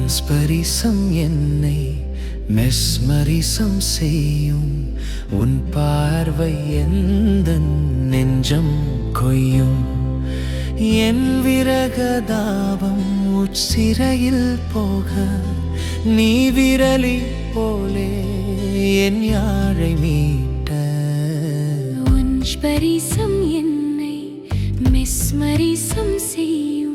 ஸ்பரிசம் என்னை மெஸ்மரிசம் செய்யும் உன் பார்வை எந்தன் நெஞ்சம் கொய்யும் என் விரகதாபம் உட்சிறையில் போக நீ விரலி போலே என் யாழை மீட்ட உன் ஸ்பரிசம் என்னை மெஸ்மரிசம் செய்யும்